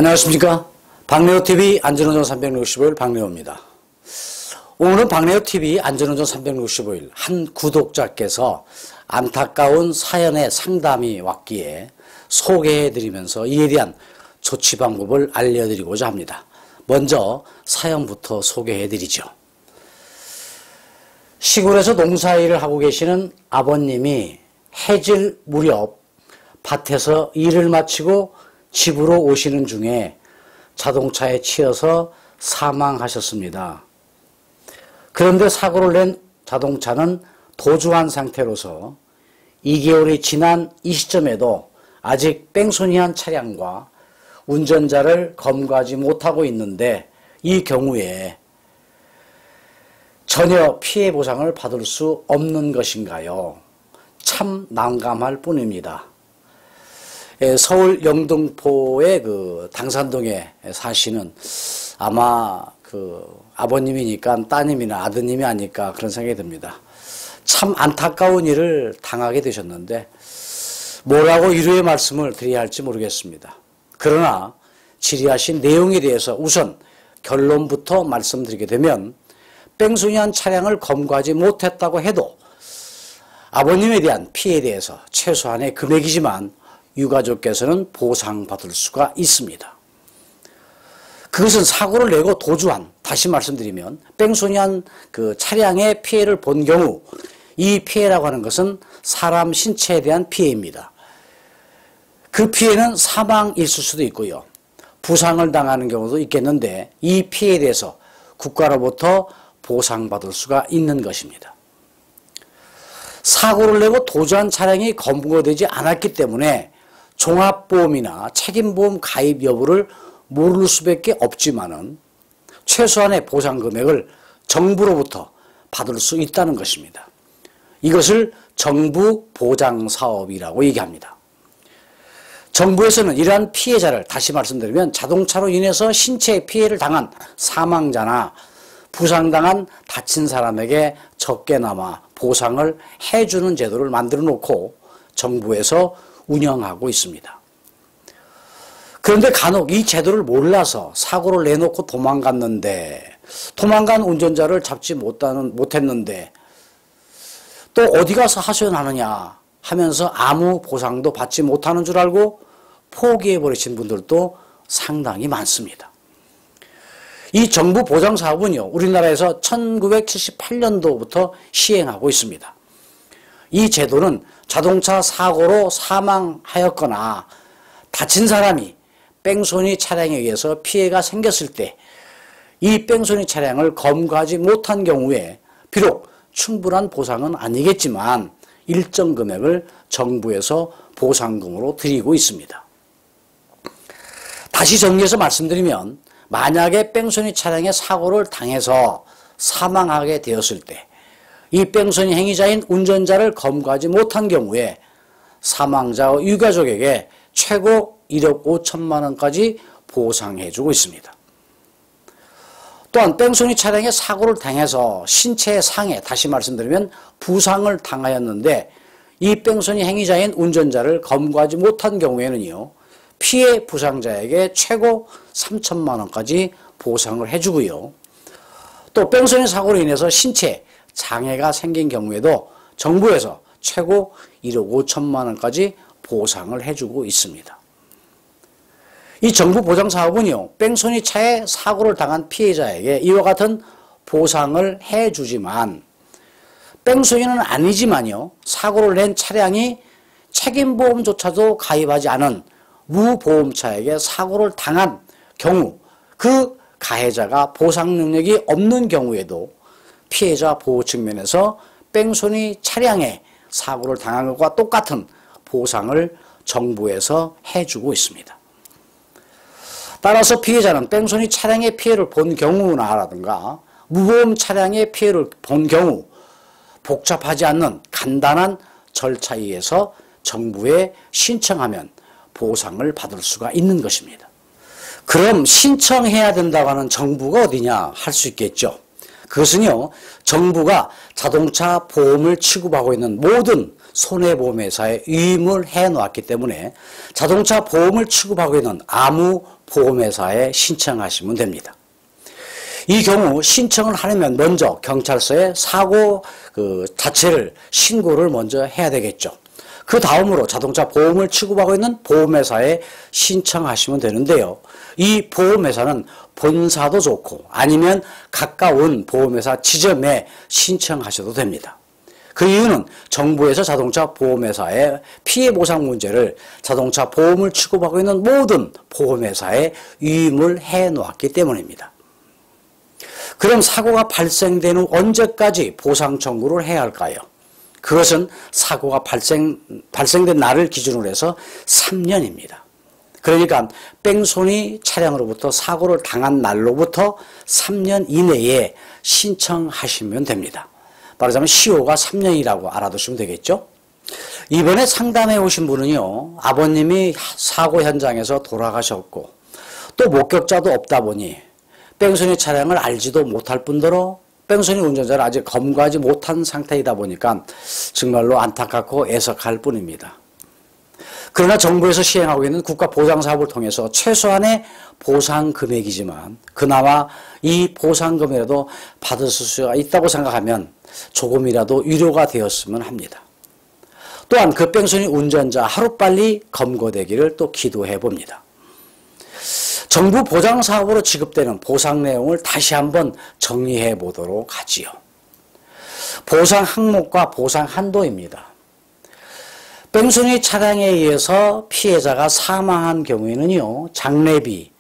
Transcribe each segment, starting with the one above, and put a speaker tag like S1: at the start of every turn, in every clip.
S1: 안녕하십니까. 박래호TV 안전운전 365일 박래호입니다. 오늘은 박래호TV 안전운전 365일 한 구독자께서 안타까운 사연의 상담이 왔기에 소개해드리면서 이에 대한 조치 방법을 알려드리고자 합니다. 먼저 사연부터 소개해드리죠. 시골에서 농사일을 하고 계시는 아버님이 해질 무렵 밭에서 일을 마치고 집으로 오시는 중에 자동차에 치여서 사망하셨습니다. 그런데 사고를 낸 자동차는 도주한 상태로서 2개월이 지난 이 시점에도 아직 뺑소니한 차량과 운전자를 검거하지 못하고 있는데 이 경우에 전혀 피해 보상을 받을 수 없는 것인가요? 참 난감할 뿐입니다. 서울 영등포의 당산동에 사시는 아마 아버님이니까 따님이나 아드님이 아닐까 그런 생각이 듭니다. 참 안타까운 일을 당하게 되셨는데 뭐라고 위로의 말씀을 드려야 할지 모르겠습니다. 그러나 질의하신 내용에 대해서 우선 결론부터 말씀드리게 되면 뺑소니한 차량을 검거하지 못했다고 해도 아버님에 대한 피해에 대해서 최소한의 금액이지만 유가족께서는 보상받을 수가 있습니다. 그것은 사고를 내고 도주한, 다시 말씀드리면 뺑소니한 차량의 피해를 본 경우 이 피해라고 하는 것은 사람 신체에 대한 피해입니다. 그 피해는 사망일 수도 있고요. 부상을 당하는 경우도 있겠는데 이 피해에 대해서 국가로부터 보상받을 수가 있는 것입니다. 사고를 내고 도주한 차량이 검거되지 않았기 때문에 종합보험이나 책임보험 가입 여부를 모를 수밖에 없지만은 최소한의 보상 금액을 정부로부터 받을 수 있다는 것입니다. 이것을 정부 보장 사업이라고 얘기합니다. 정부에서는 이러한 피해자를 다시 말씀드리면 자동차로 인해서 신체에 피해를 당한 사망자나 부상당한 다친 사람에게 적게나마 보상을 해주는 제도를 만들어 놓고 정부에서 운영하고 있습니다. 그런데 간혹 이 제도를 몰라서 사고를 내놓고 도망갔는데 도망간 운전자를 잡지 못했는데 또 어디 가서 하소연하느냐 하면서 아무 보상도 받지 못하는 줄 알고 포기해버리신 분들도 상당히 많습니다. 이 정부 보장사업은요, 우리나라에서 1978년도부터 시행하고 있습니다. 이 제도는 자동차 사고로 사망하였거나 다친 사람이 뺑소니 차량에 의해서 피해가 생겼을 때 이 뺑소니 차량을 검거하지 못한 경우에 비록 충분한 보상은 아니겠지만 일정 금액을 정부에서 보상금으로 드리고 있습니다. 다시 정리해서 말씀드리면 만약에 뺑소니 차량의 사고를 당해서 사망하게 되었을 때 이 뺑소니 행위자인 운전자를 검거하지 못한 경우에 사망자와 유가족에게 최고 1억 5천만 원까지 보상해주고 있습니다. 또한 뺑소니 차량의 사고를 당해서 신체 상해, 다시 말씀드리면 부상을 당하였는데 이 뺑소니 행위자인 운전자를 검거하지 못한 경우에는요, 피해 부상자에게 최고 3천만 원까지 보상을 해주고요. 또 뺑소니 사고로 인해서 신체 장애가 생긴 경우에도 정부에서 최고 1억 5천만 원까지 보상을 해주고 있습니다. 이 정부 보장사업은요, 뺑소니 차에 사고를 당한 피해자에게 이와 같은 보상을 해주지만 뺑소니는 아니지만요, 사고를 낸 차량이 책임보험조차도 가입하지 않은 무보험차에게 사고를 당한 경우 그 가해자가 보상 능력이 없는 경우에도 피해자 보호 측면에서 뺑소니 차량에 사고를 당한 것과 똑같은 보상을 정부에서 해주고 있습니다. 따라서 피해자는 뺑소니 차량의 피해를 본 경우나라든가 무보험 차량의 피해를 본 경우 복잡하지 않는 간단한 절차에 의해서 정부에 신청하면 보상을 받을 수가 있는 것입니다. 그럼 신청해야 된다고 하는 정부가 어디냐 할 수 있겠죠. 그것은요, 정부가 자동차 보험을 취급하고 있는 모든 손해보험회사에 위임을 해놓았기 때문에 자동차 보험을 취급하고 있는 아무 보험회사에 신청하시면 됩니다. 이 경우 신청을 하려면 먼저 경찰서에 사고 자체를 신고를 먼저 해야 되겠죠. 그 다음으로 자동차 보험을 취급하고 있는 보험회사에 신청하시면 되는데요. 이 보험회사는 본사도 좋고 아니면 가까운 보험회사 지점에 신청하셔도 됩니다. 그 이유는 정부에서 자동차 보험회사의 피해 보상 문제를 자동차 보험을 취급하고 있는 모든 보험회사에 위임을 해놓았기 때문입니다. 그럼 사고가 발생된 후 언제까지 보상 청구를 해야 할까요? 그것은 사고가 발생된 날을 기준으로 해서 3년입니다. 그러니까 뺑소니 차량으로부터 사고를 당한 날로부터 3년 이내에 신청하시면 됩니다. 말하자면 시효가 3년이라고 알아두시면 되겠죠. 이번에 상담해 오신 분은요, 아버님이 사고 현장에서 돌아가셨고 또 목격자도 없다 보니 뺑소니 차량을 알지도 못할 뿐더러 뺑소니 운전자를 아직 검거하지 못한 상태이다 보니까 정말로 안타깝고 애석할 뿐입니다. 그러나 정부에서 시행하고 있는 국가보장사업을 통해서 최소한의 보상 금액이지만 그나마 이 보상 금액이라도 받을 수가 있다고 생각하면 조금이라도 위로가 되었으면 합니다. 또한 그 뺑소니 운전자 하루빨리 검거되기를 또 기도해 봅니다. 정부 보장사업으로 지급되는 보상 내용을 다시 한번 정리해 보도록 하지요. 보상 항목과 보상 한도입니다. 뺑소니 차량에 의해서 피해자가 사망한 경우에는요, 장례비,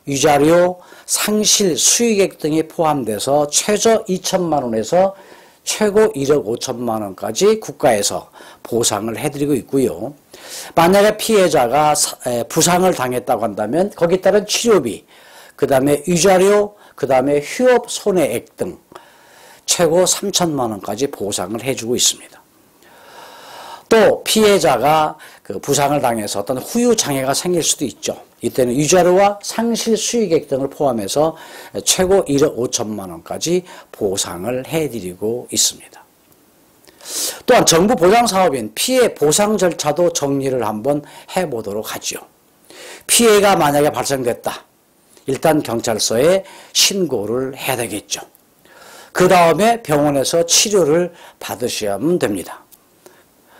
S1: 위자료, 상실, 수익액 등이 포함돼서 최저 2천만 원에서 최고 1억 5천만 원까지 국가에서 보상을 해드리고 있고요. 만약에 피해자가 부상을 당했다고 한다면 거기에 따른 치료비, 그 다음에 위자료, 그 다음에 휴업 손해액 등 최고 3천만 원까지 보상을 해주고 있습니다. 또 피해자가 그 부상을 당해서 어떤 후유 장애가 생길 수도 있죠. 이때는 위자료와 상실 수익액 등을 포함해서 최고 1억 5천만 원까지 보상을 해드리고 있습니다. 또한 정부 보장사업인 피해 보상 절차도 정리를 한번 해보도록 하죠. 피해가 만약에 발생됐다. 일단 경찰서에 신고를 해야 되겠죠. 그 다음에 병원에서 치료를 받으셔야만 됩니다.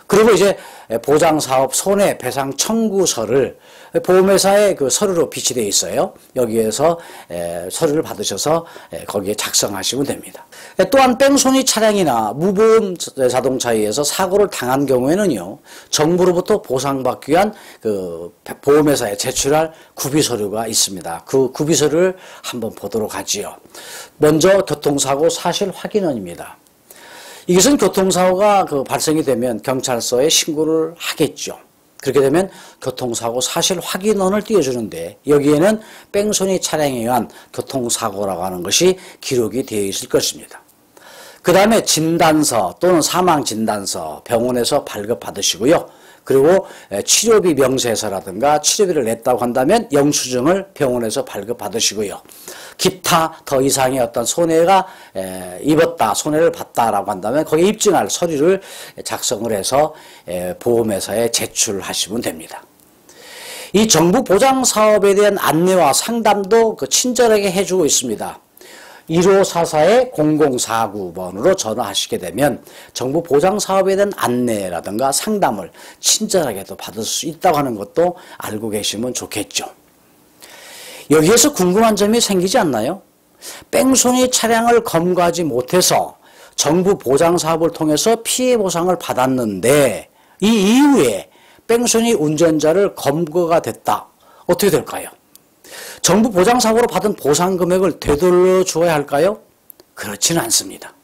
S1: 그리고 이제 보장사업 손해배상 청구서를 보험회사의 그 서류로 비치되어 있어요. 여기에서 서류를 받으셔서 거기에 작성하시면 됩니다. 또한 뺑소니 차량이나 무보험 자동차에 의해서 사고를 당한 경우에는요, 정부로부터 보상받기 위한 그 보험회사에 제출할 구비서류가 있습니다. 그 구비서류를 한번 보도록 하지요. 먼저 교통사고 사실 확인원입니다. 이것은 교통사고가 발생이 되면 경찰서에 신고를 하겠죠. 그렇게 되면 교통사고 사실 확인원을 띄워주는데 여기에는 뺑소니 차량에 의한 교통사고라고 하는 것이 기록이 되어 있을 것입니다. 그 다음에 진단서 또는 사망진단서 병원에서 발급받으시고요. 그리고 치료비 명세서라든가 치료비를 냈다고 한다면 영수증을 병원에서 발급받으시고요. 기타 더 이상의 어떤 손해가 입었다, 손해를 봤다라고 한다면 거기에 입증할 서류를 작성을 해서 보험회사에 제출하시면 됩니다. 이 정부 보장 사업에 대한 안내와 상담도 친절하게 해주고 있습니다. 1544-0049번으로 전화하시게 되면 정부 보장 사업에 대한 안내라든가 상담을 친절하게 또 받을 수 있다고 하는 것도 알고 계시면 좋겠죠. 여기에서 궁금한 점이 생기지 않나요? 뺑소니 차량을 검거하지 못해서 정부 보장 사업을 통해서 피해 보상을 받았는데 이 이후에 뺑소니 운전자를 검거가 됐다. 어떻게 될까요? 정부 보장사고로 받은 보상 금액을 되돌려 주어야 할까요? 그렇지는 않습니다.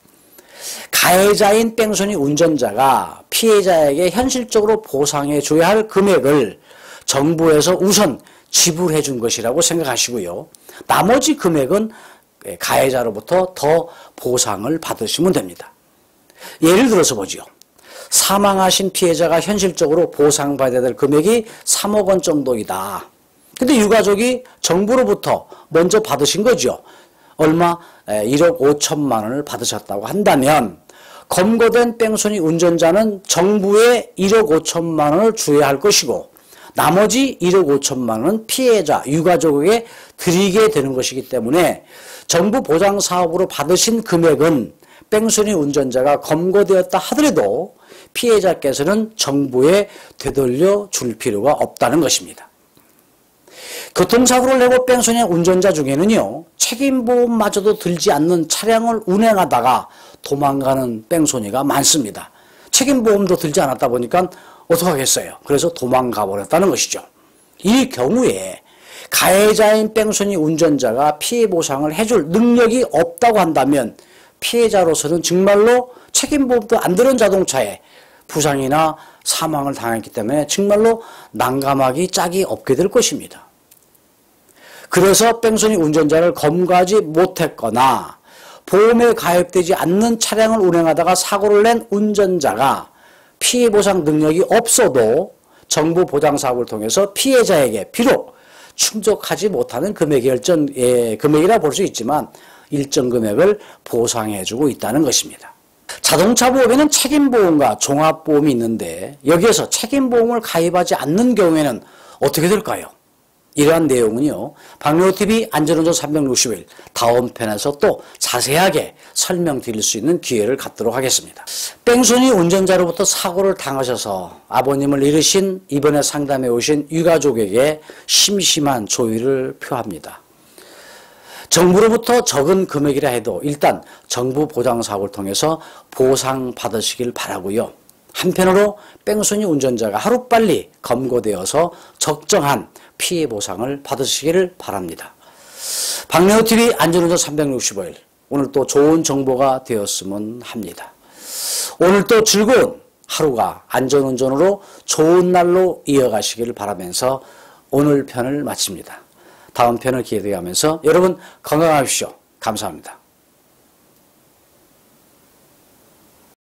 S1: 가해자인 뺑소니 운전자가 피해자에게 현실적으로 보상해 줘야 할 금액을 정부에서 우선 지불해 준 것이라고 생각하시고요. 나머지 금액은 가해자로부터 더 보상을 받으시면 됩니다. 예를 들어서 보죠. 사망하신 피해자가 현실적으로 보상받아야 될 금액이 3억 원 정도이다. 근데 유가족이 정부로부터 먼저 받으신 거죠. 얼마? 1억 5천만 원을 받으셨다고 한다면 검거된 뺑소니 운전자는 정부에 1억 5천만 원을 줘야 할 것이고 나머지 1억 5천만 원은 피해자, 유가족에게 드리게 되는 것이기 때문에 정부 보장사업으로 받으신 금액은 뺑소니 운전자가 검거되었다 하더라도 피해자께서는 정부에 되돌려 줄 필요가 없다는 것입니다. 교통사고를 내고 뺑소니 운전자 중에는요, 책임보험마저도 들지 않는 차량을 운행하다가 도망가는 뺑소니가 많습니다. 책임보험도 들지 않았다 보니까 어떡하겠어요. 그래서 도망가 버렸다는 것이죠. 이 경우에 가해자인 뺑소니 운전자가 피해보상을 해줄 능력이 없다고 한다면 피해자로서는 정말로 책임보험도 안 들은 자동차에 부상이나 사망을 당했기 때문에 정말로 난감하기 짝이 없게 될 것입니다. 그래서 뺑소니 운전자를 검거하지 못했거나 보험에 가입되지 않는 차량을 운행하다가 사고를 낸 운전자가 피해보상 능력이 없어도 정부 보장사업을 통해서 피해자에게 비록 충족하지 못하는 금액이라 볼 수 있지만 일정 금액을 보상해주고 있다는 것입니다. 자동차 보험에는 책임보험과 종합보험이 있는데 여기에서 책임보험을 가입하지 않는 경우에는 어떻게 될까요? 이러한 내용은요, 박명호TV 안전운전 365일 다음 편에서 또 자세하게 설명드릴 수 있는 기회를 갖도록 하겠습니다. 뺑소니 운전자로부터 사고를 당하셔서 아버님을 잃으신 이번에 상담해 오신 유가족에게 심심한 조의를 표합니다. 정부로부터 적은 금액이라 해도 일단 정부 보장사업을 통해서 보상받으시길 바라고요. 한편으로 뺑소니 운전자가 하루빨리 검거되어서 적정한 피해 보상을 받으시기를 바랍니다. 박명호TV 안전운전 365일 오늘 또 좋은 정보가 되었으면 합니다. 오늘 또 즐거운 하루가 안전운전으로 좋은 날로 이어가시기를 바라면서 오늘 편을 마칩니다. 다음 편을 기대하면서 여러분 건강하십시오. 감사합니다.